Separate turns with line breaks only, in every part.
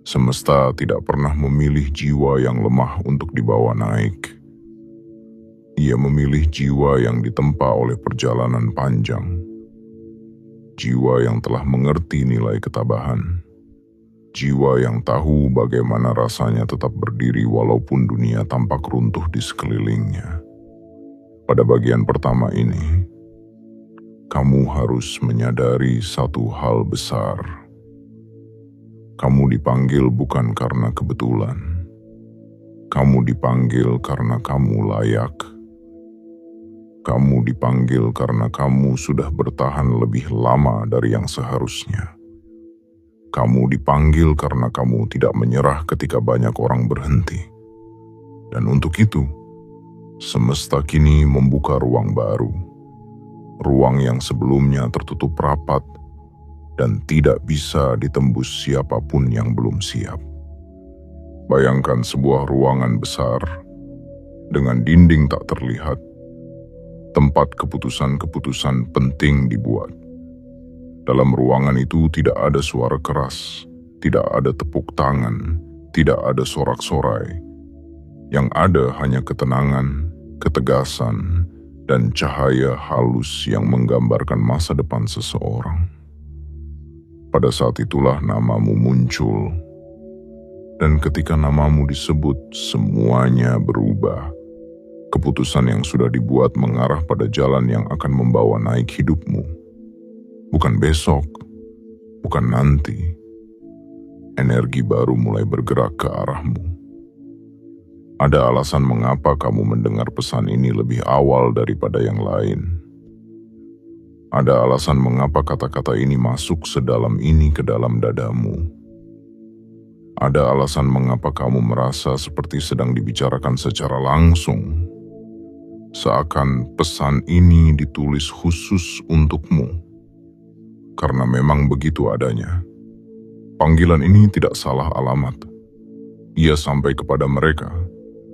Semesta tidak pernah memilih jiwa yang lemah untuk dibawa naik. Ia memilih jiwa yang ditempa oleh perjalanan panjang. Jiwa yang telah mengerti nilai ketabahan. Jiwa yang tahu bagaimana rasanya tetap berdiri walaupun dunia tampak runtuh di sekelilingnya. Pada bagian pertama ini, kamu harus menyadari satu hal besar. Kamu dipanggil bukan karena kebetulan. Kamu dipanggil karena kamu layak. Kamu dipanggil karena kamu sudah bertahan lebih lama dari yang seharusnya. Kamu dipanggil karena kamu tidak menyerah ketika banyak orang berhenti. Dan untuk itu, semesta kini membuka ruang baru. Ruang yang sebelumnya tertutup rapat dan tidak bisa ditembus siapapun yang belum siap. Bayangkan sebuah ruangan besar dengan dinding tak terlihat, tempat keputusan-keputusan penting dibuat. Dalam ruangan itu tidak ada suara keras, tidak ada tepuk tangan, tidak ada sorak-sorai. Yang ada hanya ketenangan, ketegasan, dan cahaya halus yang menggambarkan masa depan seseorang. Pada saat itulah namamu muncul, dan ketika namamu disebut, semuanya berubah. Keputusan yang sudah dibuat mengarah pada jalan yang akan membawa naik hidupmu. Bukan besok, bukan nanti. Energi baru mulai bergerak ke arahmu. Ada alasan mengapa kamu mendengar pesan ini lebih awal daripada yang lain. Ada alasan mengapa kata-kata ini masuk sedalam ini ke dalam dadamu. Ada alasan mengapa kamu merasa seperti sedang dibicarakan secara langsung. Seakan pesan ini ditulis khusus untukmu. Karena memang begitu adanya. Panggilan ini tidak salah alamat. Ia sampai kepada mereka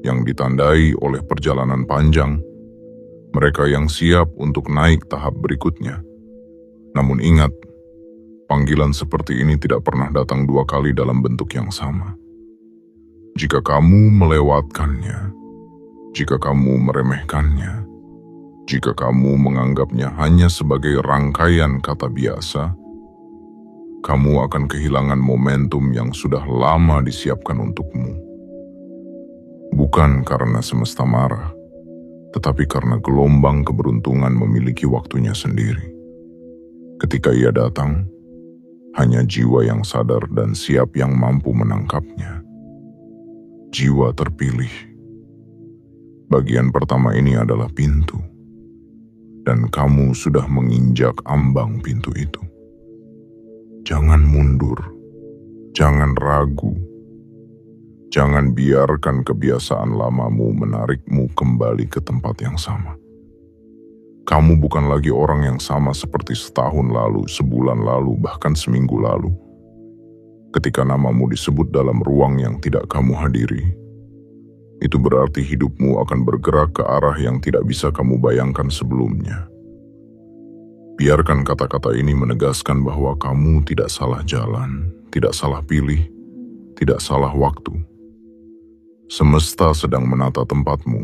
yang ditandai oleh perjalanan panjang. Mereka yang siap untuk naik tahap berikutnya. Namun ingat, panggilan seperti ini tidak pernah datang dua kali dalam bentuk yang sama. Jika kamu melewatkannya, jika kamu meremehkannya, jika kamu menganggapnya hanya sebagai rangkaian kata biasa, kamu akan kehilangan momentum yang sudah lama disiapkan untukmu. Bukan karena semesta marah, tetapi karena gelombang keberuntungan memiliki waktunya sendiri. Ketika ia datang, hanya jiwa yang sadar dan siap yang mampu menangkapnya. Jiwa terpilih. Bagian pertama ini adalah pintu, dan kamu sudah menginjak ambang pintu itu. Jangan mundur, jangan ragu. Jangan biarkan kebiasaan lamamu menarikmu kembali ke tempat yang sama. Kamu bukan lagi orang yang sama seperti setahun lalu, sebulan lalu, bahkan seminggu lalu. Ketika namamu disebut dalam ruang yang tidak kamu hadiri, itu berarti hidupmu akan bergerak ke arah yang tidak bisa kamu bayangkan sebelumnya. Biarkan kata-kata ini menegaskan bahwa kamu tidak salah jalan, tidak salah pilih, tidak salah waktu. Semesta sedang menata tempatmu,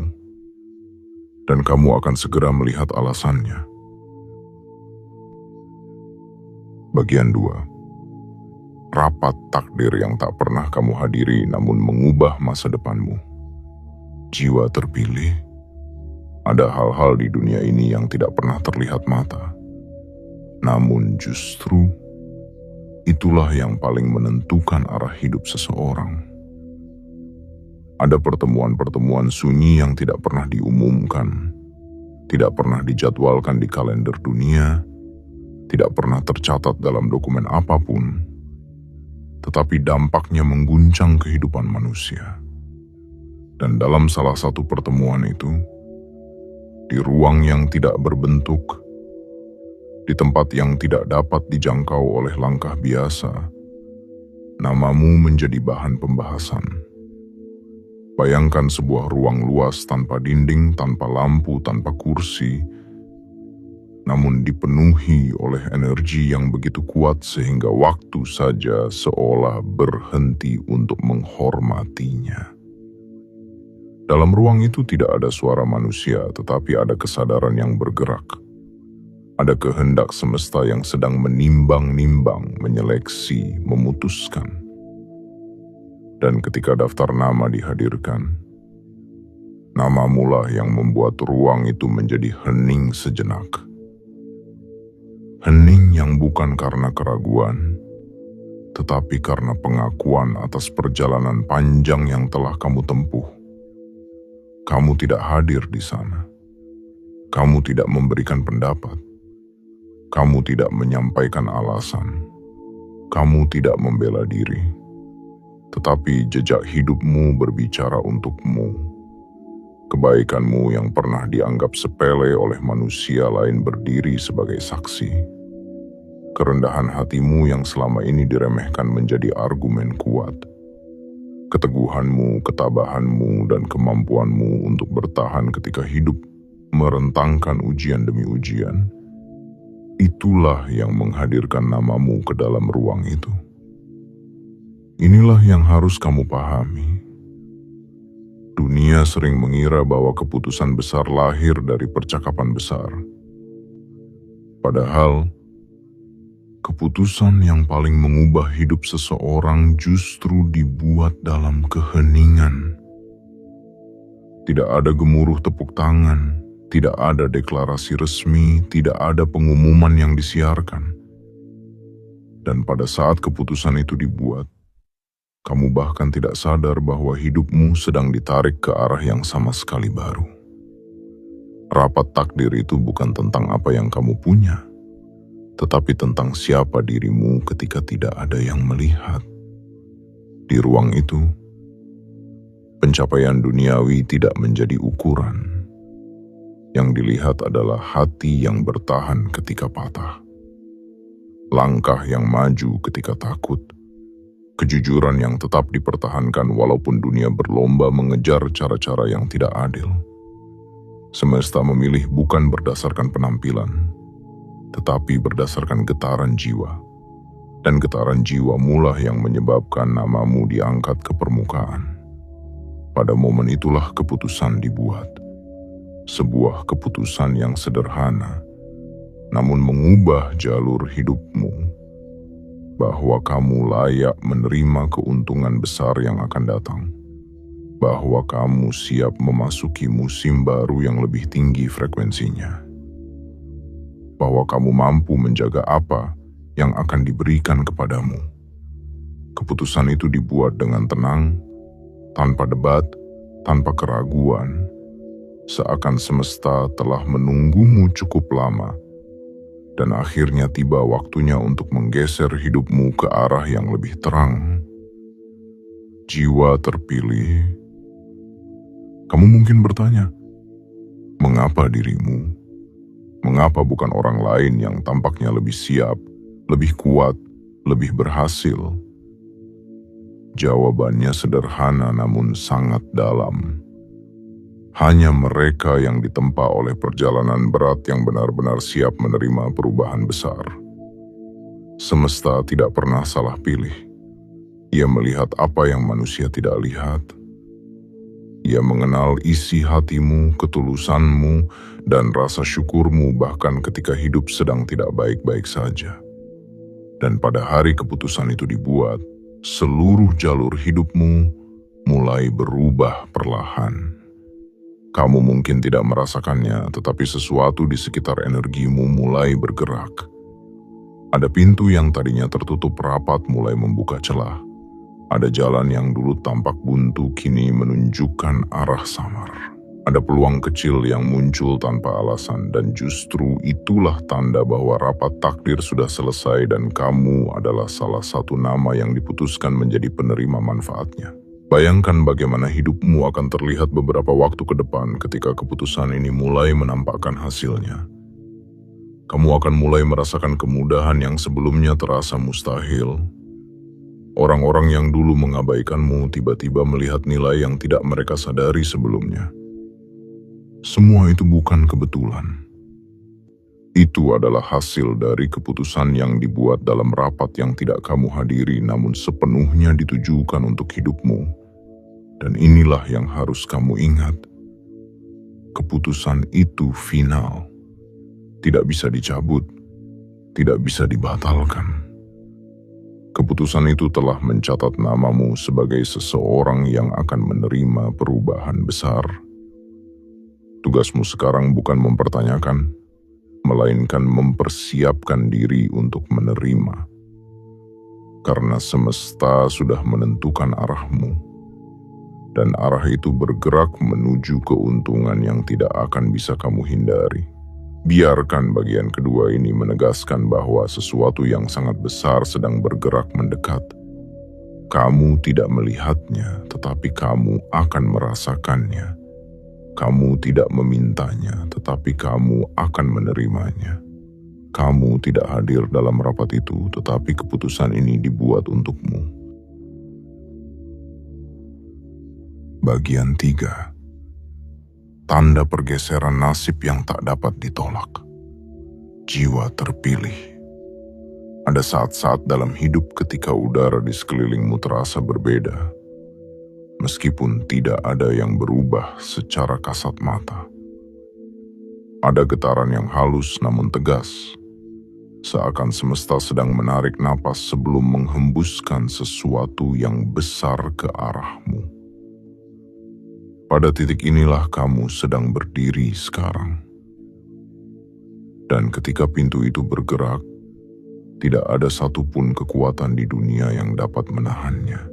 dan kamu akan segera melihat alasannya. Bagian 2. Rapat takdir yang tak pernah kamu hadiri namun mengubah masa depanmu. Jiwa terpilih. Ada hal-hal di dunia ini yang tidak pernah terlihat mata. Namun justru itulah yang paling menentukan arah hidup seseorang. Ada pertemuan-pertemuan sunyi yang tidak pernah diumumkan, tidak pernah dijadwalkan di kalender dunia, tidak pernah tercatat dalam dokumen apapun, tetapi dampaknya mengguncang kehidupan manusia. Dan dalam salah satu pertemuan itu, di ruang yang tidak berbentuk, di tempat yang tidak dapat dijangkau oleh langkah biasa, namamu menjadi bahan pembahasan. Bayangkan sebuah ruang luas tanpa dinding, tanpa lampu, tanpa kursi. namun dipenuhi oleh energi yang begitu kuat sehingga waktu saja seolah berhenti untuk menghormatinya. Dalam ruang itu tidak ada suara manusia, tetapi ada kesadaran yang bergerak. Ada kehendak semesta yang sedang menimbang-nimbang, menyeleksi, memutuskan. Dan ketika daftar nama dihadirkan, namamulah yang membuat ruang itu menjadi hening sejenak. Hening yang bukan karena keraguan, tetapi karena pengakuan atas perjalanan panjang yang telah kamu tempuh. Kamu tidak hadir di sana. Kamu tidak memberikan pendapat. Kamu tidak menyampaikan alasan. Kamu tidak membela diri. Tetapi jejak hidupmu berbicara untukmu. Kebaikanmu yang pernah dianggap sepele oleh manusia lain berdiri sebagai saksi. Kerendahan hatimu yang selama ini diremehkan menjadi argumen kuat. Keteguhanmu, ketabahanmu, dan kemampuanmu untuk bertahan ketika hidup merentangkan ujian demi ujian, itulah yang menghadirkan namamu ke dalam ruang itu. Inilah yang harus kamu pahami. Dunia sering mengira bahwa keputusan besar lahir dari percakapan besar. Padahal, keputusan yang paling mengubah hidup seseorang justru dibuat dalam keheningan. Tidak ada gemuruh tepuk tangan, tidak ada deklarasi resmi, tidak ada pengumuman yang disiarkan. Dan pada saat keputusan itu dibuat, kamu bahkan tidak sadar bahwa hidupmu sedang ditarik ke arah yang sama sekali baru. Rapat takdir itu bukan tentang apa yang kamu punya, tetapi tentang siapa dirimu ketika tidak ada yang melihat. Di ruang itu, pencapaian duniawi tidak menjadi ukuran. Yang dilihat adalah hati yang bertahan ketika patah, langkah yang maju ketika takut, kejujuran yang tetap dipertahankan walaupun dunia berlomba mengejar cara-cara yang tidak adil. Semesta memilih bukan berdasarkan penampilan, tetapi berdasarkan getaran jiwa. Dan getaran jiwa mula yang menyebabkan namamu diangkat ke permukaan. Pada momen itulah keputusan dibuat. Sebuah keputusan yang sederhana, namun mengubah jalur hidupmu. Bahwa kamu layak menerima keuntungan besar yang akan datang. Bahwa kamu siap memasuki musim baru yang lebih tinggi frekuensinya. Bahwa kamu mampu menjaga apa yang akan diberikan kepadamu. Keputusan itu dibuat dengan tenang, tanpa debat, tanpa keraguan, seakan semesta telah menunggumu cukup lama, dan akhirnya tiba waktunya untuk menggeser hidupmu ke arah yang lebih terang. Jiwa terpilih. Kamu mungkin bertanya, mengapa dirimu? Mengapa bukan orang lain yang tampaknya lebih siap, lebih kuat, lebih berhasil? Jawabannya sederhana namun sangat dalam. Hanya mereka yang ditempa oleh perjalanan berat yang benar-benar siap menerima perubahan besar. Semesta tidak pernah salah pilih. Ia melihat apa yang manusia tidak lihat. Ia mengenal isi hatimu, ketulusanmu, dan rasa syukurmu bahkan ketika hidup sedang tidak baik-baik saja. Dan pada hari keputusan itu dibuat, seluruh jalur hidupmu mulai berubah perlahan. Kamu mungkin tidak merasakannya, tetapi sesuatu di sekitar energimu mulai bergerak. Ada pintu yang tadinya tertutup rapat mulai membuka celah. Ada jalan yang dulu tampak buntu kini menunjukkan arah samar. Ada peluang kecil yang muncul tanpa alasan, dan justru itulah tanda bahwa rapat takdir sudah selesai dan kamu adalah salah satu nama yang diputuskan menjadi penerima manfaatnya. Bayangkan bagaimana hidupmu akan terlihat beberapa waktu ke depan ketika keputusan ini mulai menampakkan hasilnya. Kamu akan mulai merasakan kemudahan yang sebelumnya terasa mustahil. Orang-orang yang dulu mengabaikanmu tiba-tiba melihat nilai yang tidak mereka sadari sebelumnya. Semua itu bukan kebetulan. Itu adalah hasil dari keputusan yang dibuat dalam rapat yang tidak kamu hadiri namun sepenuhnya ditujukan untuk hidupmu. Dan inilah yang harus kamu ingat. Keputusan itu final. Tidak bisa dicabut, tidak bisa dibatalkan. Keputusan itu telah mencatat namamu sebagai seseorang yang akan menerima perubahan besar. Tugasmu sekarang bukan mempertanyakan, melainkan mempersiapkan diri untuk menerima. Karena semesta sudah menentukan arahmu, dan arah itu bergerak menuju keuntungan yang tidak akan bisa kamu hindari. Biarkan bagian kedua ini menegaskan bahwa sesuatu yang sangat besar sedang bergerak mendekat. Kamu tidak melihatnya, tetapi kamu akan merasakannya. Kamu tidak memintanya, tetapi kamu akan menerimanya. Kamu tidak hadir dalam rapat itu, tetapi keputusan ini dibuat untukmu. Bagian 3. Tanda pergeseran nasib yang tak dapat ditolak. Jiwa terpilih. Ada saat-saat dalam hidup ketika udara di sekelilingmu terasa berbeda. Meskipun tidak ada yang berubah secara kasat mata. Ada getaran yang halus namun tegas, seakan semesta sedang menarik napas sebelum menghembuskan sesuatu yang besar ke arahmu. Pada titik inilah kamu sedang berdiri sekarang. Dan ketika pintu itu bergerak, tidak ada satupun kekuatan di dunia yang dapat menahannya.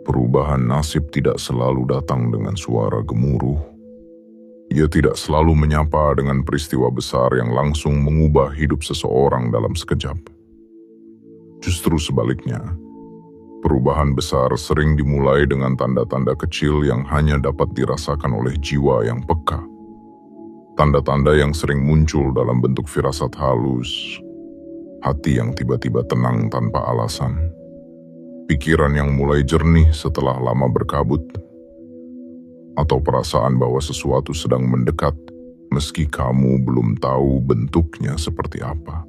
Perubahan nasib tidak selalu datang dengan suara gemuruh. Ia tidak selalu menyapa dengan peristiwa besar yang langsung mengubah hidup seseorang dalam sekejap. Justru sebaliknya, perubahan besar sering dimulai dengan tanda-tanda kecil yang hanya dapat dirasakan oleh jiwa yang peka. Tanda-tanda yang sering muncul dalam bentuk firasat halus, hati yang tiba-tiba tenang tanpa alasan, pikiran yang mulai jernih setelah lama berkabut, atau perasaan bahwa sesuatu sedang mendekat meski kamu belum tahu bentuknya seperti apa.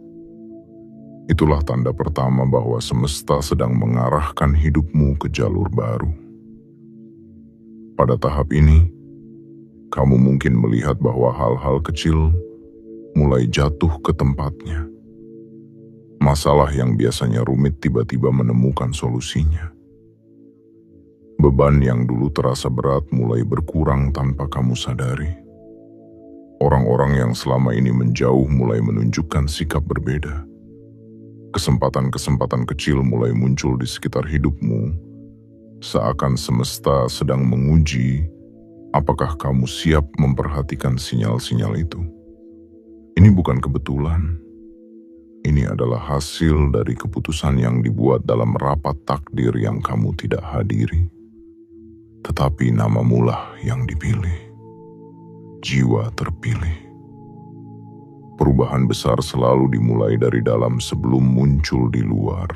Itulah tanda pertama bahwa semesta sedang mengarahkan hidupmu ke jalur baru. Pada tahap ini, kamu mungkin melihat bahwa hal-hal kecil mulai jatuh ke tempatnya. Masalah yang biasanya rumit tiba-tiba menemukan solusinya. Beban yang dulu terasa berat mulai berkurang tanpa kamu sadari. Orang-orang yang selama ini menjauh mulai menunjukkan sikap berbeda. Kesempatan-kesempatan kecil mulai muncul di sekitar hidupmu, seakan semesta sedang menguji apakah kamu siap memperhatikan sinyal-sinyal itu. Ini bukan kebetulan. Ini adalah hasil dari keputusan yang dibuat dalam rapat takdir yang kamu tidak hadiri. Tetapi namamulah yang dipilih. Jiwa terpilih. Perubahan besar selalu dimulai dari dalam sebelum muncul di luar.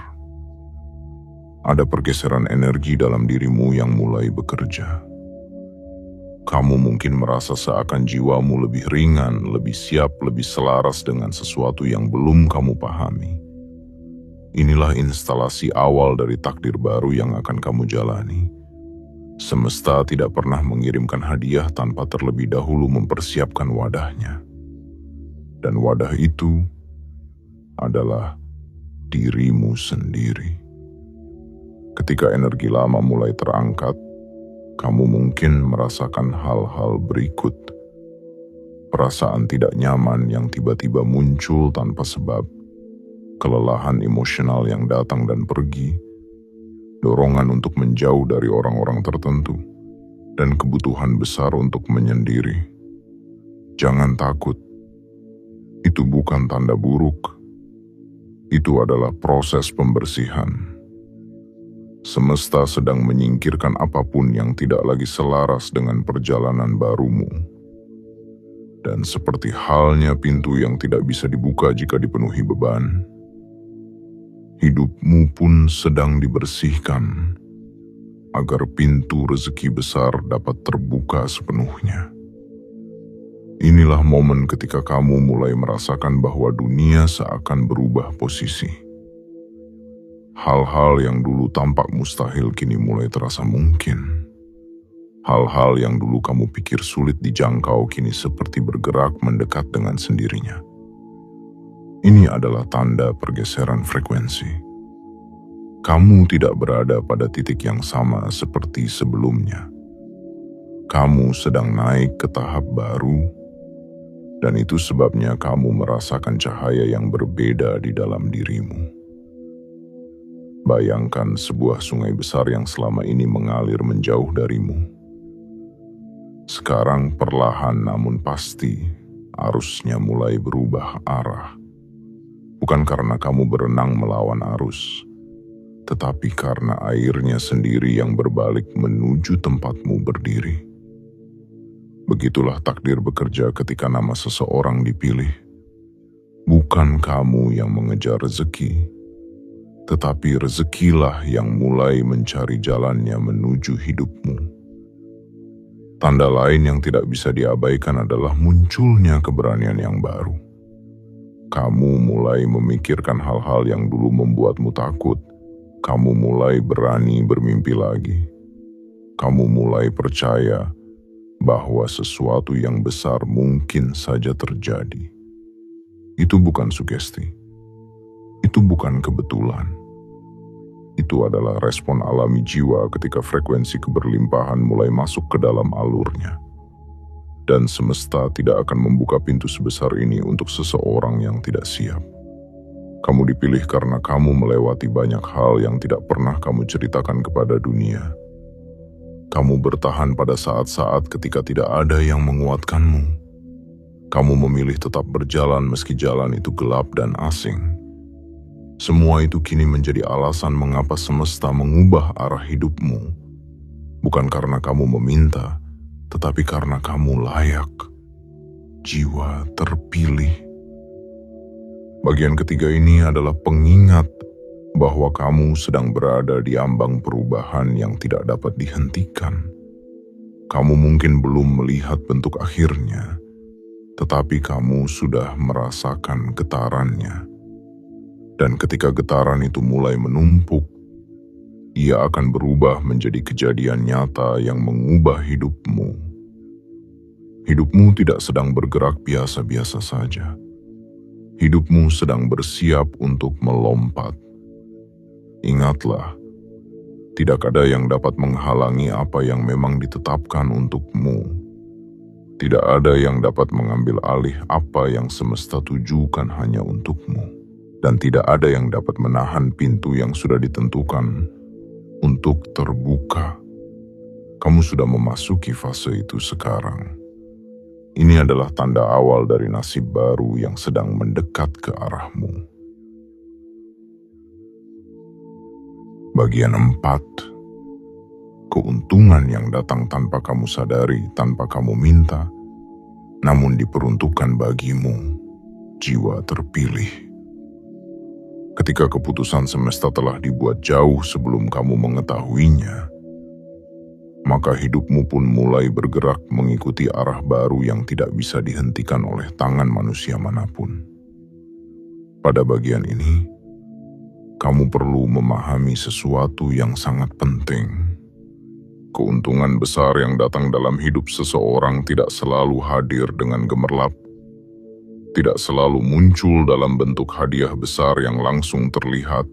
Ada pergeseran energi dalam dirimu yang mulai bekerja. Kamu mungkin merasa seakan jiwamu lebih ringan, lebih siap, lebih selaras dengan sesuatu yang belum kamu pahami. Inilah instalasi awal dari takdir baru yang akan kamu jalani. Semesta tidak pernah mengirimkan hadiah tanpa terlebih dahulu mempersiapkan wadahnya. Dan wadah itu adalah dirimu sendiri. Ketika energi lama mulai terangkat, kamu mungkin merasakan hal-hal berikut. Perasaan tidak nyaman yang tiba-tiba muncul tanpa sebab, kelelahan emosional yang datang dan pergi, dorongan untuk menjauh dari orang-orang tertentu, dan kebutuhan besar untuk menyendiri. Jangan takut. Itu bukan tanda buruk. Itu adalah proses pembersihan. Semesta sedang menyingkirkan apapun yang tidak lagi selaras dengan perjalanan barumu. Dan seperti halnya pintu yang tidak bisa dibuka jika dipenuhi beban, hidupmu pun sedang dibersihkan agar pintu rezeki besar dapat terbuka sepenuhnya. Inilah momen ketika kamu mulai merasakan bahwa dunia seakan berubah posisi. Hal-hal yang dulu tampak mustahil kini mulai terasa mungkin. Hal-hal yang dulu kamu pikir sulit dijangkau kini seperti bergerak mendekat dengan sendirinya. Ini adalah tanda pergeseran frekuensi. Kamu tidak berada pada titik yang sama seperti sebelumnya. Kamu sedang naik ke tahap baru, dan itu sebabnya kamu merasakan cahaya yang berbeda di dalam dirimu. Bayangkan sebuah sungai besar yang selama ini mengalir menjauh darimu. Sekarang perlahan namun pasti, arusnya mulai berubah arah. Bukan karena kamu berenang melawan arus, tetapi karena airnya sendiri yang berbalik menuju tempatmu berdiri. Begitulah takdir bekerja ketika nama seseorang dipilih. Bukan kamu yang mengejar rezeki, tetapi rezekilah yang mulai mencari jalannya menuju hidupmu. Tanda lain yang tidak bisa diabaikan adalah munculnya keberanian yang baru. Kamu mulai memikirkan hal-hal yang dulu membuatmu takut. Kamu mulai berani bermimpi lagi. Kamu mulai percaya bahwa sesuatu yang besar mungkin saja terjadi. Itu bukan sugesti. Itu bukan kebetulan. Itu adalah respon alami jiwa ketika frekuensi keberlimpahan mulai masuk ke dalam alurnya. Dan semesta tidak akan membuka pintu sebesar ini untuk seseorang yang tidak siap. Kamu dipilih karena kamu melewati banyak hal yang tidak pernah kamu ceritakan kepada dunia. Kamu bertahan pada saat-saat ketika tidak ada yang menguatkanmu. Kamu memilih tetap berjalan meski jalan itu gelap dan asing. Semua itu kini menjadi alasan mengapa semesta mengubah arah hidupmu. Bukan karena kamu meminta, tetapi karena kamu layak. Jiwa terpilih. Bagian ketiga ini adalah pengingat bahwa kamu sedang berada di ambang perubahan yang tidak dapat dihentikan. Kamu mungkin belum melihat bentuk akhirnya, tetapi kamu sudah merasakan getarannya. Dan ketika getaran itu mulai menumpuk, ia akan berubah menjadi kejadian nyata yang mengubah hidupmu. Hidupmu tidak sedang bergerak biasa-biasa saja. Hidupmu sedang bersiap untuk melompat. Ingatlah, tidak ada yang dapat menghalangi apa yang memang ditetapkan untukmu. Tidak ada yang dapat mengambil alih apa yang semesta tujukan hanya untukmu. Dan tidak ada yang dapat menahan pintu yang sudah ditentukan untuk terbuka. Kamu sudah memasuki fase itu sekarang. Ini adalah tanda awal dari nasib baru yang sedang mendekat ke arahmu. Bagian 4. Keuntungan yang datang tanpa kamu sadari, tanpa kamu minta, namun diperuntukkan bagimu, jiwa terpilih. Ketika keputusan semesta telah dibuat jauh sebelum kamu mengetahuinya, maka hidupmu pun mulai bergerak mengikuti arah baru yang tidak bisa dihentikan oleh tangan manusia manapun. Pada bagian ini, kamu perlu memahami sesuatu yang sangat penting. Keuntungan besar yang datang dalam hidup seseorang tidak selalu hadir dengan gemerlap, tidak selalu muncul dalam bentuk hadiah besar yang langsung terlihat,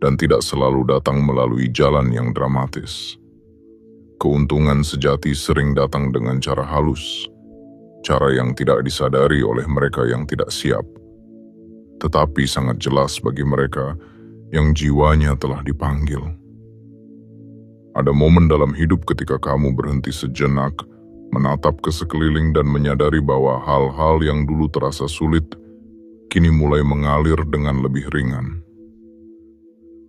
dan tidak selalu datang melalui jalan yang dramatis. Keuntungan sejati sering datang dengan cara halus, cara yang tidak disadari oleh mereka yang tidak siap, tetapi sangat jelas bagi mereka yang jiwanya telah dipanggil. Ada momen dalam hidup ketika kamu berhenti sejenak, menatap ke sekeliling dan menyadari bahwa hal-hal yang dulu terasa sulit, kini mulai mengalir dengan lebih ringan.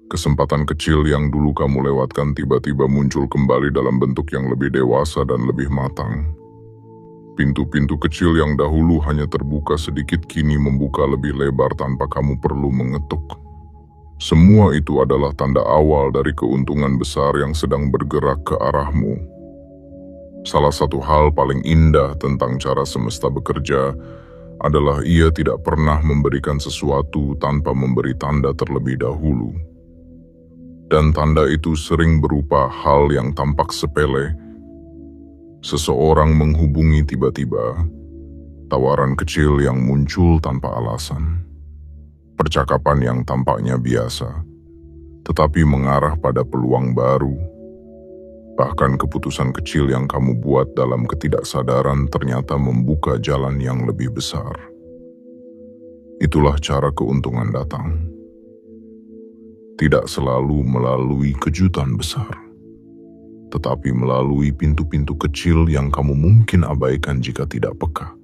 Kesempatan kecil yang dulu kamu lewatkan tiba-tiba muncul kembali dalam bentuk yang lebih dewasa dan lebih matang. Pintu-pintu kecil yang dahulu hanya terbuka sedikit kini membuka lebih lebar tanpa kamu perlu mengetuk. Semua itu adalah tanda awal dari keuntungan besar yang sedang bergerak ke arahmu. Salah satu hal paling indah tentang cara semesta bekerja adalah ia tidak pernah memberikan sesuatu tanpa memberi tanda terlebih dahulu. Dan tanda itu sering berupa hal yang tampak sepele. Seseorang menghubungi tiba-tiba, tawaran kecil yang muncul tanpa alasan, percakapan yang tampaknya biasa, tetapi mengarah pada peluang baru. Bahkan keputusan kecil yang kamu buat dalam ketidaksadaran ternyata membuka jalan yang lebih besar. Itulah cara keuntungan datang. Tidak selalu melalui kejutan besar, tetapi melalui pintu-pintu kecil yang kamu mungkin abaikan jika tidak peka.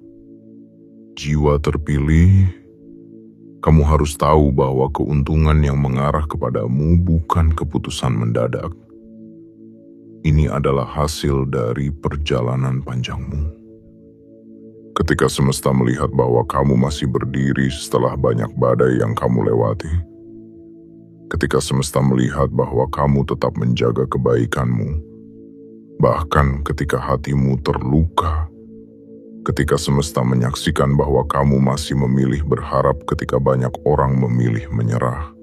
Jiwa terpilih, kamu harus tahu bahwa keuntungan yang mengarah kepadamu bukan keputusan mendadak. Ini adalah hasil dari perjalanan panjangmu. Ketika semesta melihat bahwa kamu masih berdiri setelah banyak badai yang kamu lewati, ketika semesta melihat bahwa kamu tetap menjaga kebaikanmu, bahkan ketika hatimu terluka, ketika semesta menyaksikan bahwa kamu masih memilih berharap ketika banyak orang memilih menyerah,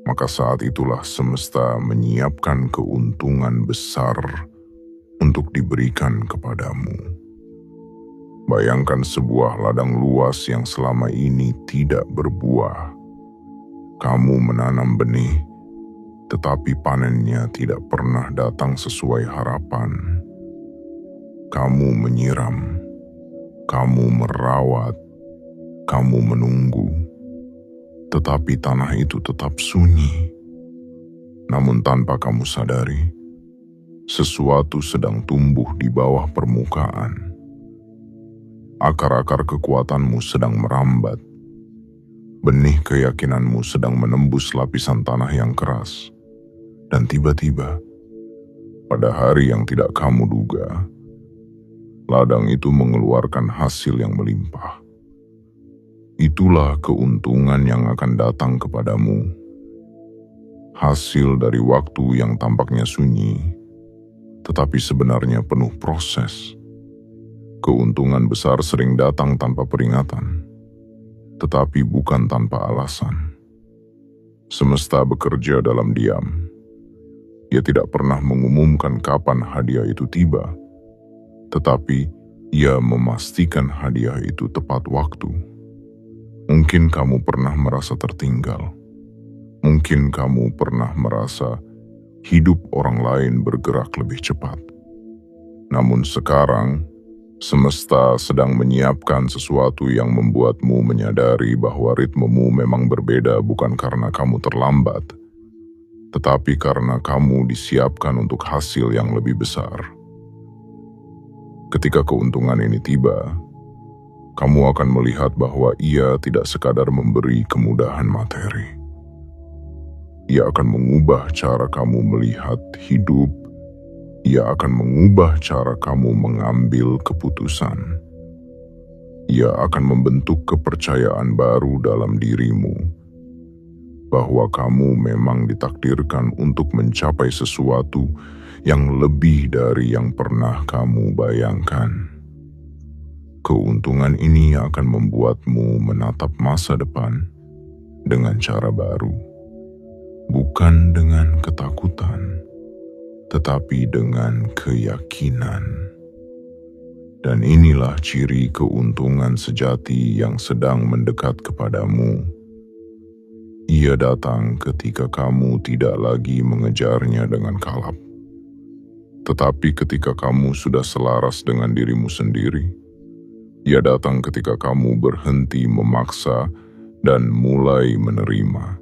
maka saat itulah semesta menyiapkan keuntungan besar untuk diberikan kepadamu. Bayangkan sebuah ladang luas yang selama ini tidak berbuah. Kamu menanam benih, tetapi panennya tidak pernah datang sesuai harapan. Kamu menyiram, kamu merawat, kamu menunggu, tetapi tanah itu tetap sunyi. Namun tanpa kamu sadari, sesuatu sedang tumbuh di bawah permukaan. Akar-akar kekuatanmu sedang merambat. Benih keyakinanmu sedang menembus lapisan tanah yang keras. Dan tiba-tiba, pada hari yang tidak kamu duga, ladang itu mengeluarkan hasil yang melimpah. Itulah keuntungan yang akan datang kepadamu. Hasil dari waktu yang tampaknya sunyi, tetapi sebenarnya penuh proses. Keuntungan besar sering datang tanpa peringatan, tetapi bukan tanpa alasan. Semesta bekerja dalam diam. Ia tidak pernah mengumumkan kapan hadiah itu tiba, tetapi ia memastikan hadiah itu tepat waktu. Mungkin kamu pernah merasa tertinggal. Mungkin kamu pernah merasa hidup orang lain bergerak lebih cepat. Namun sekarang, semesta sedang menyiapkan sesuatu yang membuatmu menyadari bahwa ritmemu memang berbeda bukan karena kamu terlambat, tetapi karena kamu disiapkan untuk hasil yang lebih besar. Ketika keuntungan ini tiba, kamu akan melihat bahwa ia tidak sekadar memberi kemudahan materi. Ia akan mengubah cara kamu melihat hidup. Ia akan mengubah cara kamu mengambil keputusan. Ia akan membentuk kepercayaan baru dalam dirimu, bahwa kamu memang ditakdirkan untuk mencapai sesuatu yang lebih dari yang pernah kamu bayangkan. Keuntungan ini akan membuatmu menatap masa depan dengan cara baru, bukan dengan ketakutan, tetapi dengan keyakinan. Dan inilah ciri keuntungan sejati yang sedang mendekat kepadamu. Ia datang ketika kamu tidak lagi mengejarnya dengan kalap, tetapi ketika kamu sudah selaras dengan dirimu sendiri. Ia datang ketika kamu berhenti memaksa dan mulai menerima.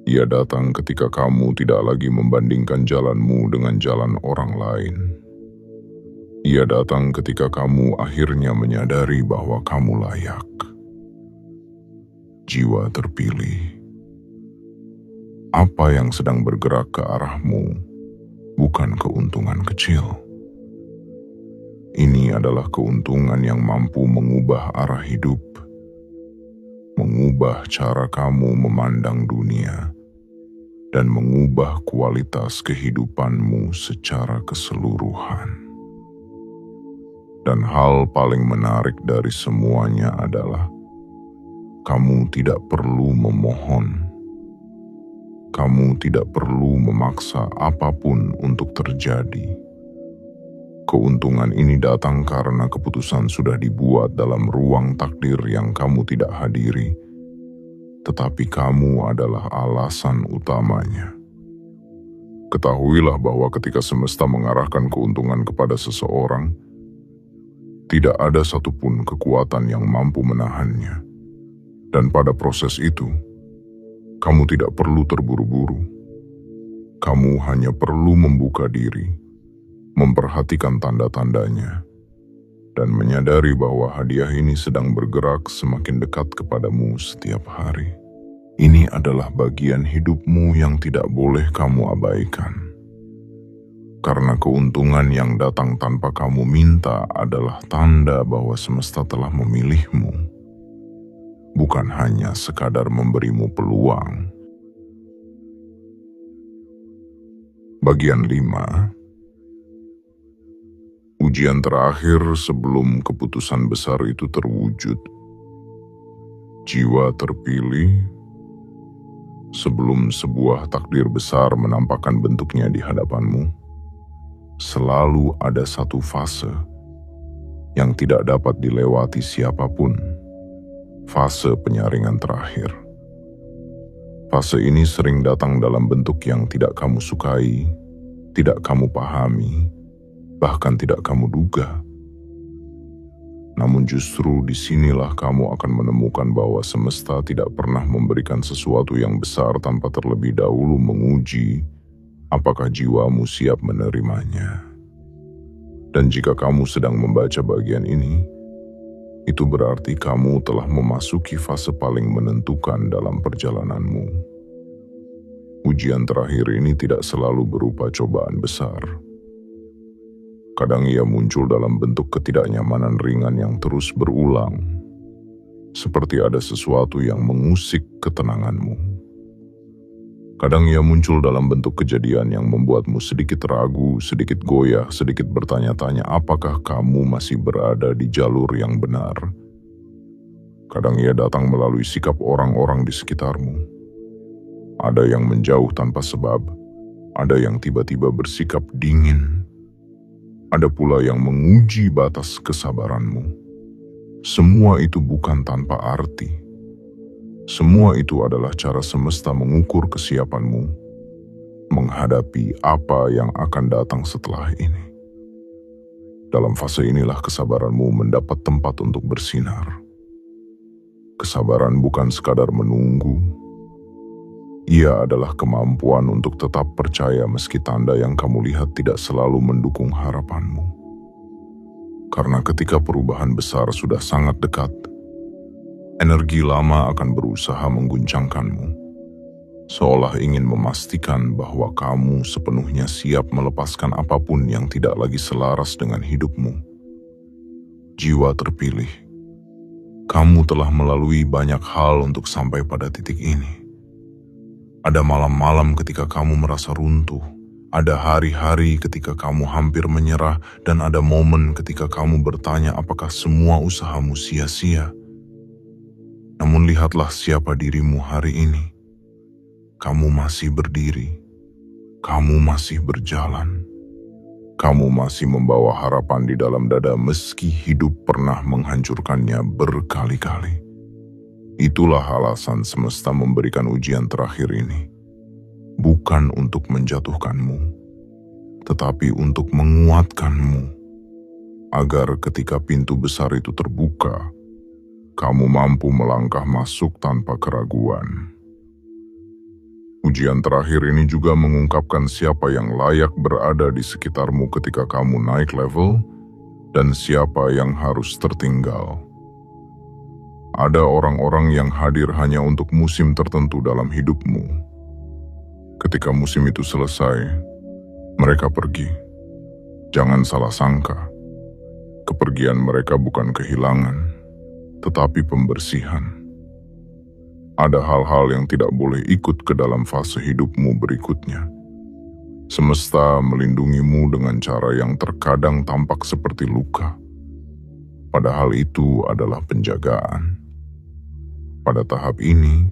Ia datang ketika kamu tidak lagi membandingkan jalanmu dengan jalan orang lain. Ia datang ketika kamu akhirnya menyadari bahwa kamu layak. Jiwa terpilih. Apa yang sedang bergerak ke arahmu bukan keuntungan kecil. Ini adalah keuntungan yang mampu mengubah arah hidup, mengubah cara kamu memandang dunia, dan mengubah kualitas kehidupanmu secara keseluruhan. Dan hal paling menarik dari semuanya adalah kamu tidak perlu memohon. Kamu tidak perlu memaksa apapun untuk terjadi. Keuntungan ini datang karena keputusan sudah dibuat dalam ruang takdir yang kamu tidak hadiri, tetapi kamu adalah alasan utamanya. Ketahuilah bahwa ketika semesta mengarahkan keuntungan kepada seseorang, tidak ada satupun kekuatan yang mampu menahannya. Dan pada proses itu, kamu tidak perlu terburu-buru. Kamu hanya perlu membuka diri, memperhatikan tanda-tandanya, dan menyadari bahwa hadiah ini sedang bergerak semakin dekat kepadamu setiap hari. Ini adalah bagian hidupmu yang tidak boleh kamu abaikan. Karena keuntungan yang datang tanpa kamu minta adalah tanda bahwa semesta telah memilihmu, bukan hanya sekadar memberimu peluang. Bagian 5. Ujian terakhir sebelum keputusan besar itu terwujud. Jiwa terpilih sebelum sebuah takdir besar menampakkan bentuknya di hadapanmu. Selalu ada satu fase yang tidak dapat dilewati siapapun. Fase penyaringan terakhir. Fase ini sering datang dalam bentuk yang tidak kamu sukai, tidak kamu pahami, bahkan tidak kamu duga. Namun justru disinilah kamu akan menemukan bahwa semesta tidak pernah memberikan sesuatu yang besar tanpa terlebih dahulu menguji apakah jiwamu siap menerimanya. Dan jika kamu sedang membaca bagian ini, itu berarti kamu telah memasuki fase paling menentukan dalam perjalananmu. Ujian terakhir ini tidak selalu berupa cobaan besar. Kadang ia muncul dalam bentuk ketidaknyamanan ringan yang terus berulang, seperti ada sesuatu yang mengusik ketenanganmu. Kadang ia muncul dalam bentuk kejadian yang membuatmu sedikit ragu, sedikit goyah, sedikit bertanya-tanya apakah kamu masih berada di jalur yang benar. Kadang ia datang melalui sikap orang-orang di sekitarmu. Ada yang menjauh tanpa sebab, ada yang tiba-tiba bersikap dingin. Ada pula yang menguji batas kesabaranmu. Semua itu bukan tanpa arti. Semua itu adalah cara semesta mengukur kesiapanmu menghadapi apa yang akan datang setelah ini. Dalam fase inilah kesabaranmu mendapat tempat untuk bersinar. Kesabaran bukan sekadar menunggu. Ia adalah kemampuan untuk tetap percaya meski tanda yang kamu lihat tidak selalu mendukung harapanmu. Karena ketika perubahan besar sudah sangat dekat, energi lama akan berusaha mengguncangkanmu, seolah ingin memastikan bahwa kamu sepenuhnya siap melepaskan apapun yang tidak lagi selaras dengan hidupmu. Jiwa terpilih, kamu telah melalui banyak hal untuk sampai pada titik ini. Ada malam-malam ketika kamu merasa runtuh, ada hari-hari ketika kamu hampir menyerah, dan ada momen ketika kamu bertanya apakah semua usahamu sia-sia. Namun lihatlah siapa dirimu hari ini. Kamu masih berdiri. Kamu masih berjalan. Kamu masih membawa harapan di dalam dada meski hidup pernah menghancurkannya berkali-kali. Itulah alasan semesta memberikan ujian terakhir ini. Bukan untuk menjatuhkanmu, tetapi untuk menguatkanmu. Agar ketika pintu besar itu terbuka, kamu mampu melangkah masuk tanpa keraguan. Ujian terakhir ini juga mengungkapkan siapa yang layak berada di sekitarmu ketika kamu naik level, dan siapa yang harus tertinggal. Ada orang-orang yang hadir hanya untuk musim tertentu dalam hidupmu. Ketika musim itu selesai, mereka pergi. Jangan salah sangka, kepergian mereka bukan kehilangan, tetapi pembersihan. Ada hal-hal yang tidak boleh ikut ke dalam fase hidupmu berikutnya. Semesta melindungimu dengan cara yang terkadang tampak seperti luka. Padahal itu adalah penjagaan. Pada tahap ini,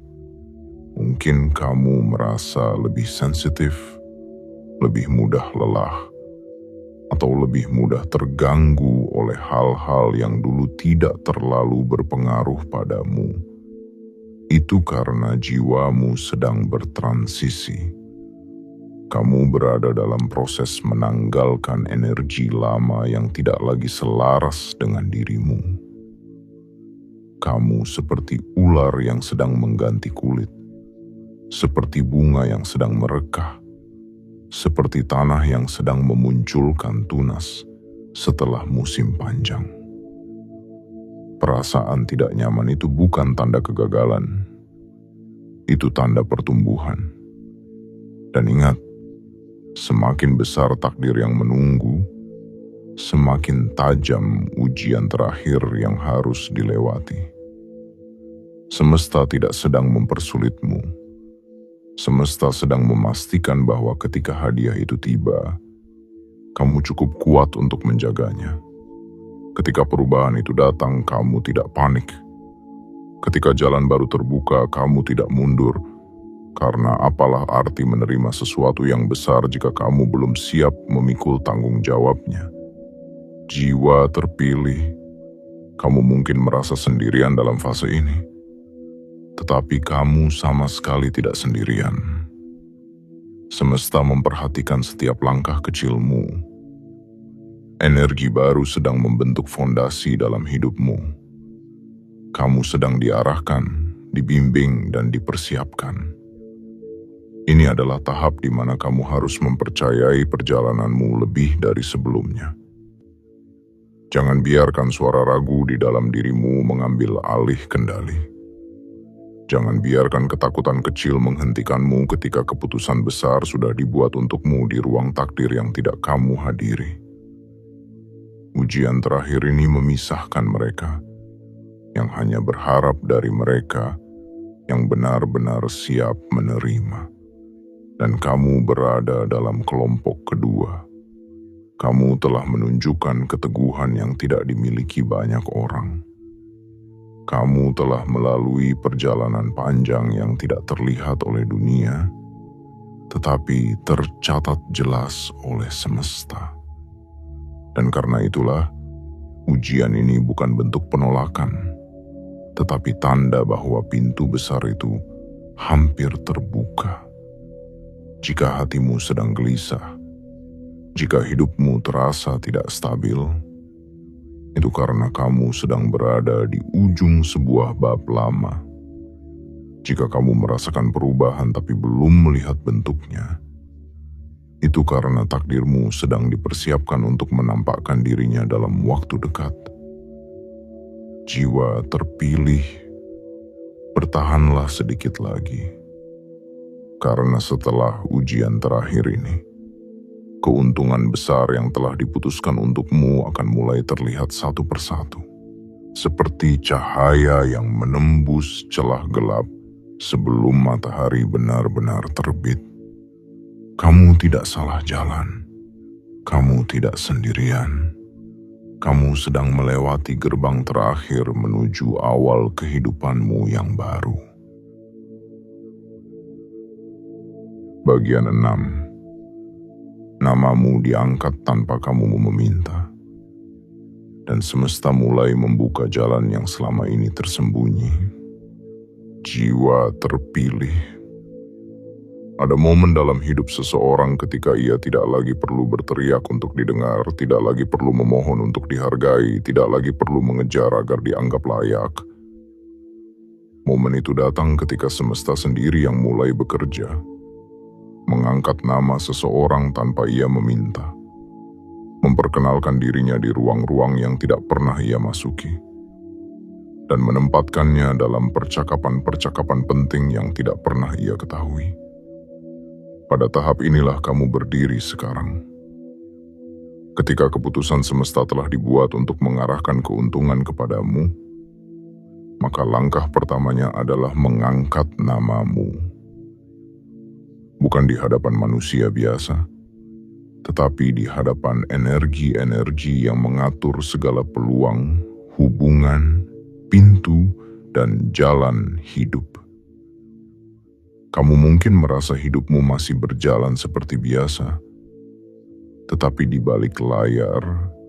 mungkin kamu merasa lebih sensitif, lebih mudah lelah, atau lebih mudah terganggu oleh hal-hal yang dulu tidak terlalu berpengaruh padamu. Itu karena jiwamu sedang bertransisi. Kamu berada dalam proses menanggalkan energi lama yang tidak lagi selaras dengan dirimu. Kamu seperti ular yang sedang mengganti kulit, seperti bunga yang sedang merekah, seperti tanah yang sedang memunculkan tunas setelah musim panjang. Perasaan tidak nyaman itu bukan tanda kegagalan, itu tanda pertumbuhan. Dan ingat, semakin besar takdir yang menunggu, semakin tajam ujian terakhir yang harus dilewati. Semesta tidak sedang mempersulitmu. Semesta sedang memastikan bahwa ketika hadiah itu tiba, kamu cukup kuat untuk menjaganya. Ketika perubahan itu datang, kamu tidak panik. Ketika jalan baru terbuka, kamu tidak mundur. Karena apalah arti menerima sesuatu yang besar jika kamu belum siap memikul tanggung jawabnya. Jiwa terpilih, kamu mungkin merasa sendirian dalam fase ini. Tetapi kamu sama sekali tidak sendirian. Semesta memperhatikan setiap langkah kecilmu. Energi baru sedang membentuk fondasi dalam hidupmu. Kamu sedang diarahkan, dibimbing, dan dipersiapkan. Ini adalah tahap di mana kamu harus mempercayai perjalananmu lebih dari sebelumnya. Jangan biarkan suara ragu di dalam dirimu mengambil alih kendali. Jangan biarkan ketakutan kecil menghentikanmu ketika keputusan besar sudah dibuat untukmu di ruang takdir yang tidak kamu hadiri. Ujian terakhir ini memisahkan mereka yang hanya berharap dari mereka yang benar-benar siap menerima. Dan kamu berada dalam kelompok kedua. Kamu telah menunjukkan keteguhan yang tidak dimiliki banyak orang. Kamu telah melalui perjalanan panjang yang tidak terlihat oleh dunia, tetapi tercatat jelas oleh semesta. Dan karena itulah, ujian ini bukan bentuk penolakan, tetapi tanda bahwa pintu besar itu hampir terbuka. Jika hatimu sedang gelisah, jika hidupmu terasa tidak stabil, itu karena kamu sedang berada di ujung sebuah bab lama. Jika kamu merasakan perubahan tapi belum melihat bentuknya, itu karena takdirmu sedang dipersiapkan untuk menampakkan dirinya dalam waktu dekat. Jiwa terpilih, bertahanlah sedikit lagi. Karena setelah ujian terakhir ini, keuntungan besar yang telah diputuskan untukmu akan mulai terlihat satu persatu. Seperti cahaya yang menembus celah gelap sebelum matahari benar-benar terbit. Kamu tidak salah jalan. Kamu tidak sendirian. Kamu sedang melewati gerbang terakhir menuju awal kehidupanmu yang baru. Bagian 6. Namamu diangkat tanpa kamu meminta. Dan semesta mulai membuka jalan yang selama ini tersembunyi. Jiwa terpilih. Ada momen dalam hidup seseorang ketika ia tidak lagi perlu berteriak untuk didengar, tidak lagi perlu memohon untuk dihargai, tidak lagi perlu mengejar agar dianggap layak. Momen itu datang ketika semesta sendiri yang mulai bekerja. Mengangkat nama seseorang tanpa ia meminta, memperkenalkan dirinya di ruang-ruang yang tidak pernah ia masuki, dan menempatkannya dalam percakapan-percakapan penting yang tidak pernah ia ketahui. Pada tahap inilah kamu berdiri sekarang. Ketika keputusan semesta telah dibuat untuk mengarahkan keuntungan kepadamu, maka langkah pertamanya adalah mengangkat namamu. Bukan di hadapan manusia biasa, tetapi di hadapan energi-energi yang mengatur segala peluang, hubungan, pintu, dan jalan hidup. Kamu mungkin merasa hidupmu masih berjalan seperti biasa, tetapi di balik layar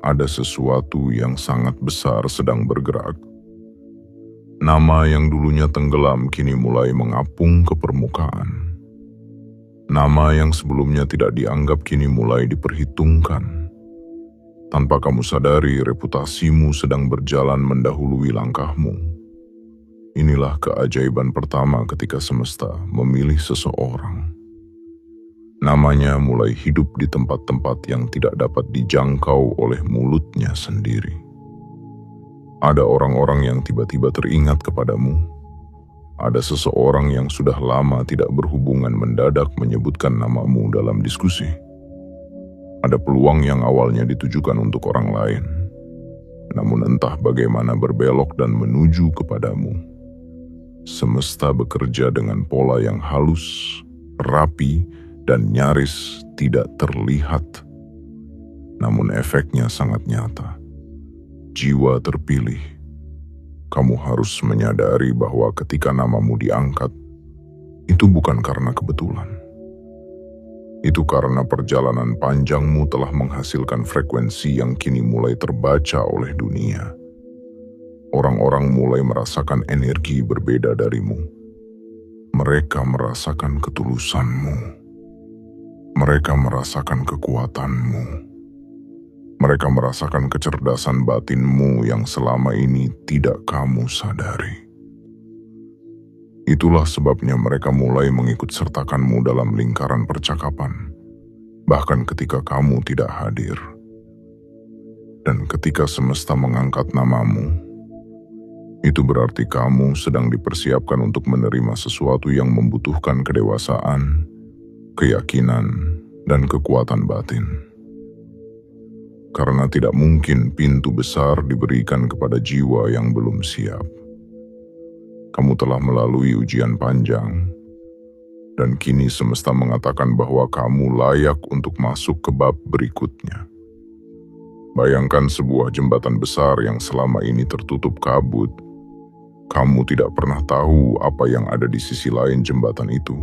ada sesuatu yang sangat besar sedang bergerak. Nama yang dulunya tenggelam kini mulai mengapung ke permukaan. Nama yang sebelumnya tidak dianggap kini mulai diperhitungkan. Tanpa kamu sadari, reputasimu sedang berjalan mendahului langkahmu. Inilah keajaiban pertama ketika semesta memilih seseorang. Namanya mulai hidup di tempat-tempat yang tidak dapat dijangkau oleh mulutnya sendiri. Ada orang-orang yang tiba-tiba teringat kepadamu. Ada seseorang yang sudah lama tidak berhubungan mendadak menyebutkan namamu dalam diskusi. Ada peluang yang awalnya ditujukan untuk orang lain, namun entah bagaimana berbelok dan menuju kepadamu. Semesta bekerja dengan pola yang halus, rapi, dan nyaris tidak terlihat. Namun efeknya sangat nyata. Jiwa terpilih. Kamu harus menyadari bahwa ketika namamu diangkat, itu bukan karena kebetulan. Itu karena perjalanan panjangmu telah menghasilkan frekuensi yang kini mulai terbaca oleh dunia. Orang-orang mulai merasakan energi berbeda darimu. Mereka merasakan ketulusanmu. Mereka merasakan kekuatanmu. Mereka merasakan kecerdasan batinmu yang selama ini tidak kamu sadari. Itulah sebabnya mereka mulai mengikut sertakanmu dalam lingkaran percakapan, bahkan ketika kamu tidak hadir. Dan ketika semesta mengangkat namamu, itu berarti kamu sedang dipersiapkan untuk menerima sesuatu yang membutuhkan kedewasaan, keyakinan, dan kekuatan batin. Karena tidak mungkin pintu besar diberikan kepada jiwa yang belum siap. Kamu telah melalui ujian panjang, dan kini semesta mengatakan bahwa kamu layak untuk masuk ke bab berikutnya. Bayangkan sebuah jembatan besar yang selama ini tertutup kabut. Kamu tidak pernah tahu apa yang ada di sisi lain jembatan itu,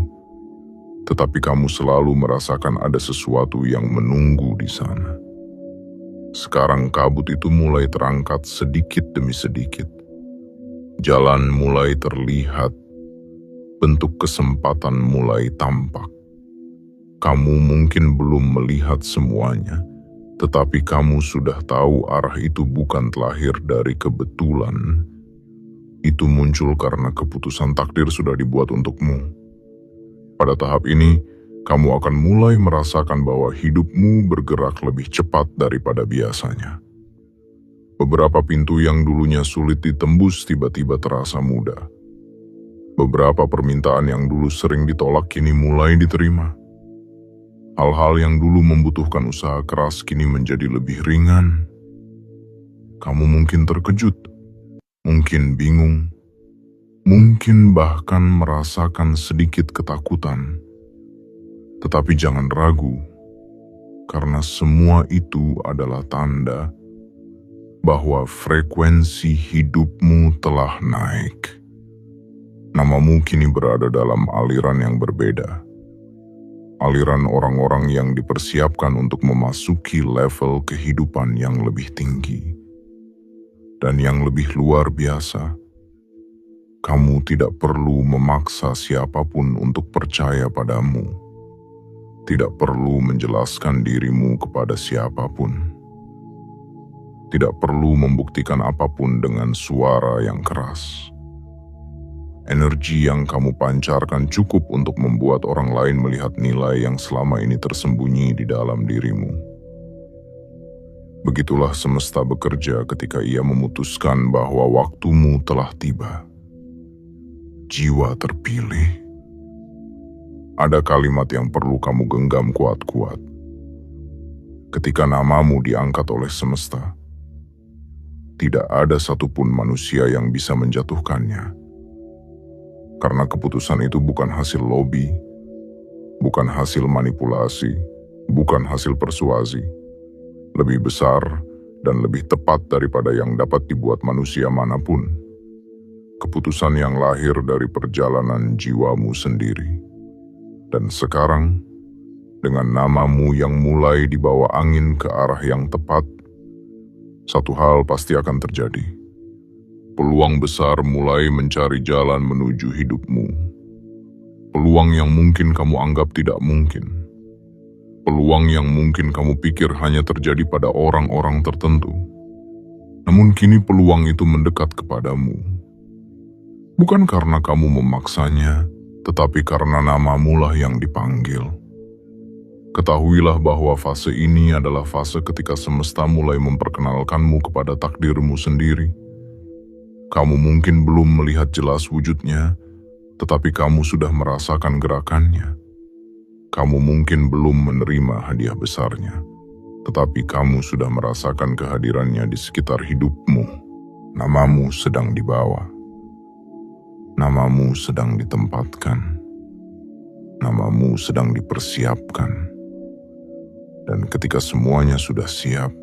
tetapi kamu selalu merasakan ada sesuatu yang menunggu di sana. Sekarang kabut itu mulai terangkat sedikit demi sedikit. Jalan mulai terlihat, bentuk kesempatan mulai tampak. Kamu mungkin belum melihat semuanya, tetapi kamu sudah tahu arah itu bukan terlahir dari kebetulan. Itu muncul karena keputusan takdir sudah dibuat untukmu. Pada tahap ini, kamu akan mulai merasakan bahwa hidupmu bergerak lebih cepat daripada biasanya. Beberapa pintu yang dulunya sulit ditembus tiba-tiba terasa mudah. Beberapa permintaan yang dulu sering ditolak kini mulai diterima. Hal-hal yang dulu membutuhkan usaha keras kini menjadi lebih ringan. Kamu mungkin terkejut, mungkin bingung, mungkin bahkan merasakan sedikit ketakutan. Tetapi jangan ragu, karena semua itu adalah tanda bahwa frekuensi hidupmu telah naik. Namamu kini berada dalam aliran yang berbeda. Aliran orang-orang yang dipersiapkan untuk memasuki level kehidupan yang lebih tinggi. Dan yang lebih luar biasa, kamu tidak perlu memaksa siapapun untuk percaya padamu. Tidak perlu menjelaskan dirimu kepada siapapun. Tidak perlu membuktikan apapun dengan suara yang keras. Energi yang kamu pancarkan cukup untuk membuat orang lain melihat nilai yang selama ini tersembunyi di dalam dirimu. Begitulah semesta bekerja ketika ia memutuskan bahwa waktumu telah tiba. Jiwa terpilih. Ada kalimat yang perlu kamu genggam kuat-kuat. Ketika namamu diangkat oleh semesta, tidak ada satupun manusia yang bisa menjatuhkannya. Karena keputusan itu bukan hasil lobi, bukan hasil manipulasi, bukan hasil persuasi. Lebih besar, dan lebih tepat daripada yang dapat dibuat manusia manapun. Keputusan yang lahir dari perjalanan jiwamu sendiri. Dan sekarang, dengan namamu yang mulai dibawa angin ke arah yang tepat, satu hal pasti akan terjadi. Peluang besar mulai mencari jalan menuju hidupmu. Peluang yang mungkin kamu anggap tidak mungkin. Peluang yang mungkin kamu pikir hanya terjadi pada orang-orang tertentu. Namun kini peluang itu mendekat kepadamu. Bukan karena kamu memaksanya, tetapi karena namamulah yang dipanggil. Ketahuilah bahwa fase ini adalah fase ketika semesta mulai memperkenalkanmu kepada takdirmu sendiri. Kamu mungkin belum melihat jelas wujudnya, tetapi kamu sudah merasakan gerakannya. Kamu mungkin belum menerima hadiah besarnya, tetapi kamu sudah merasakan kehadirannya di sekitar hidupmu. Namamu sedang dibawa. Namamu sedang ditempatkan. Namamu sedang dipersiapkan. Dan ketika semuanya sudah siap,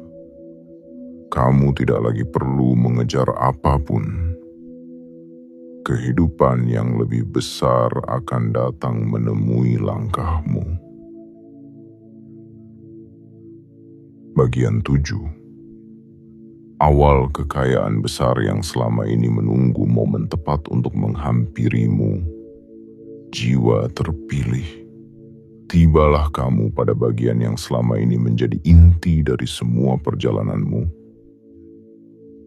kamu tidak lagi perlu mengejar apapun. Kehidupan yang lebih besar akan datang menemui langkahmu. Bagian 7. Awal kekayaan besar yang selama ini menunggu momen tepat untuk menghampirimu. Jiwa terpilih. Tibalah kamu pada bagian yang selama ini menjadi inti dari semua perjalananmu.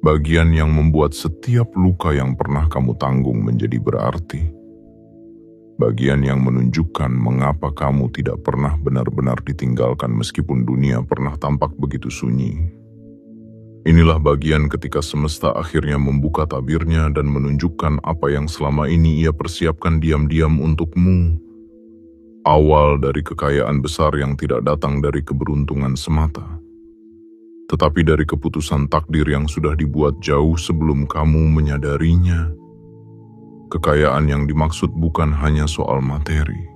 Bagian yang membuat setiap luka yang pernah kamu tanggung menjadi berarti. Bagian yang menunjukkan mengapa kamu tidak pernah benar-benar ditinggalkan meskipun dunia pernah tampak begitu sunyi. Inilah bagian ketika semesta akhirnya membuka tabirnya dan menunjukkan apa yang selama ini ia persiapkan diam-diam untukmu. Awal dari kekayaan besar yang tidak datang dari keberuntungan semata, tetapi dari keputusan takdir yang sudah dibuat jauh sebelum kamu menyadarinya. Kekayaan yang dimaksud bukan hanya soal materi.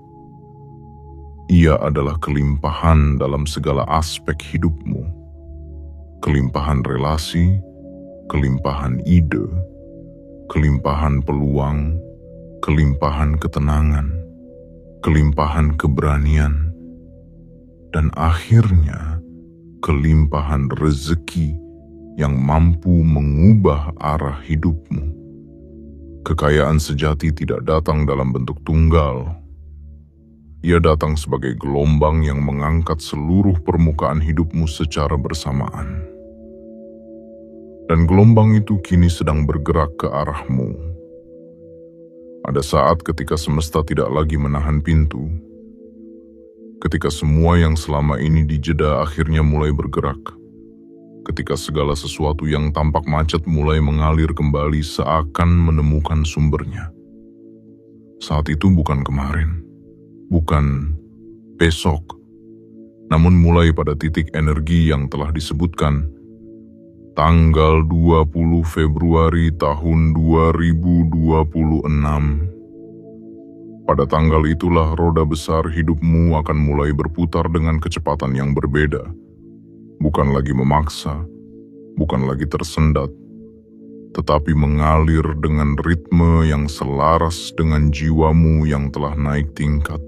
Ia adalah kelimpahan dalam segala aspek hidupmu. Kelimpahan relasi, kelimpahan ide, kelimpahan peluang, kelimpahan ketenangan, kelimpahan keberanian, dan akhirnya kelimpahan rezeki yang mampu mengubah arah hidupmu. Kekayaan sejati tidak datang dalam bentuk tunggal. Ia datang sebagai gelombang yang mengangkat seluruh permukaan hidupmu secara bersamaan. Dan gelombang itu kini sedang bergerak ke arahmu. Ada saat ketika semesta tidak lagi menahan pintu. Ketika semua yang selama ini dijeda akhirnya mulai bergerak. Ketika segala sesuatu yang tampak macet mulai mengalir kembali seakan menemukan sumbernya. Saat itu bukan kemarin, bukan besok, namun mulai pada titik energi yang telah disebutkan. Tanggal 20 Februari tahun 2026. Pada tanggal itulah roda besar hidupmu akan mulai berputar dengan kecepatan yang berbeda. Bukan lagi memaksa, bukan lagi tersendat, tetapi mengalir dengan ritme yang selaras dengan jiwamu yang telah naik tingkat.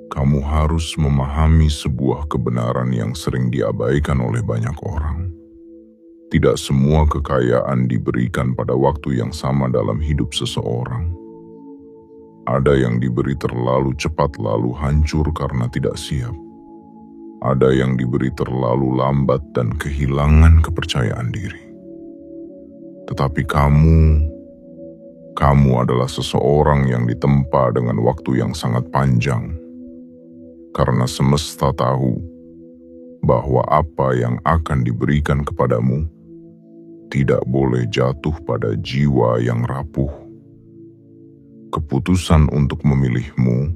Kamu harus memahami sebuah kebenaran yang sering diabaikan oleh banyak orang. Tidak semua kekayaan diberikan pada waktu yang sama dalam hidup seseorang. Ada yang diberi terlalu cepat lalu hancur karena tidak siap. Ada yang diberi terlalu lambat dan kehilangan kepercayaan diri. Tetapi kamu adalah seseorang yang ditempa dengan waktu yang sangat panjang. Karena semesta tahu bahwa apa yang akan diberikan kepadamu tidak boleh jatuh pada jiwa yang rapuh. Keputusan untuk memilihmu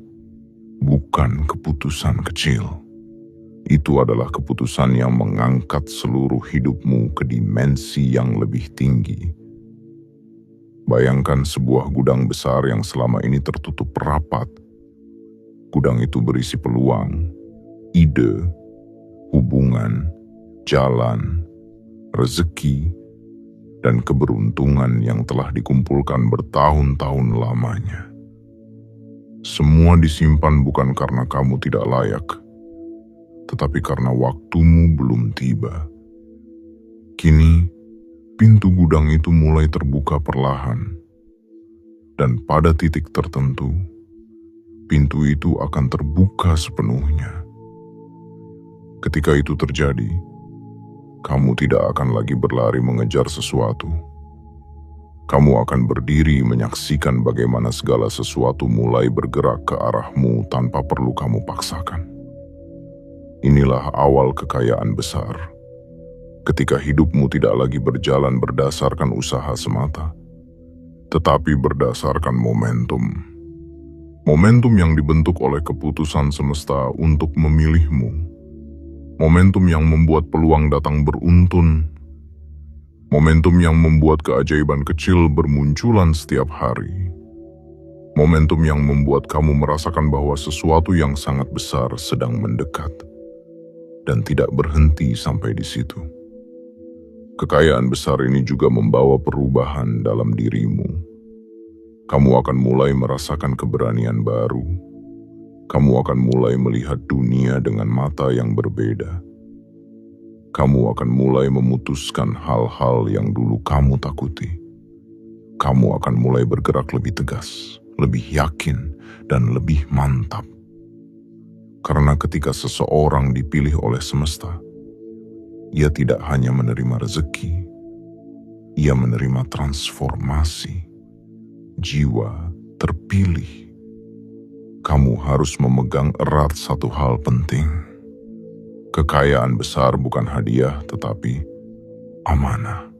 bukan keputusan kecil. Itu adalah keputusan yang mengangkat seluruh hidupmu ke dimensi yang lebih tinggi. Bayangkan sebuah gudang besar yang selama ini tertutup rapat. Gudang itu berisi peluang, ide, hubungan, jalan, rezeki, dan keberuntungan yang telah dikumpulkan bertahun-tahun lamanya. Semua disimpan bukan karena kamu tidak layak, tetapi karena waktumu belum tiba. Kini, pintu gudang itu mulai terbuka perlahan, dan pada titik tertentu, pintu itu akan terbuka sepenuhnya. Ketika itu terjadi, kamu tidak akan lagi berlari mengejar sesuatu. Kamu akan berdiri menyaksikan bagaimana segala sesuatu mulai bergerak ke arahmu tanpa perlu kamu paksakan. Inilah awal kekayaan besar. Ketika hidupmu tidak lagi berjalan berdasarkan usaha semata, tetapi berdasarkan momentum. Momentum yang dibentuk oleh keputusan semesta untuk memilihmu. Momentum yang membuat peluang datang beruntun. Momentum yang membuat keajaiban kecil bermunculan setiap hari. Momentum yang membuat kamu merasakan bahwa sesuatu yang sangat besar sedang mendekat. Dan tidak berhenti sampai di situ. Kekayaan besar ini juga membawa perubahan dalam dirimu. Kamu akan mulai merasakan keberanian baru. Kamu akan mulai melihat dunia dengan mata yang berbeda. Kamu akan mulai memutuskan hal-hal yang dulu kamu takuti. Kamu akan mulai bergerak lebih tegas, lebih yakin, dan lebih mantap. Karena ketika seseorang dipilih oleh semesta, ia tidak hanya menerima rezeki, ia menerima transformasi. Jiwa terpilih. Kamu harus memegang erat satu hal penting. Kekayaan besar bukan hadiah, tetapi amanah.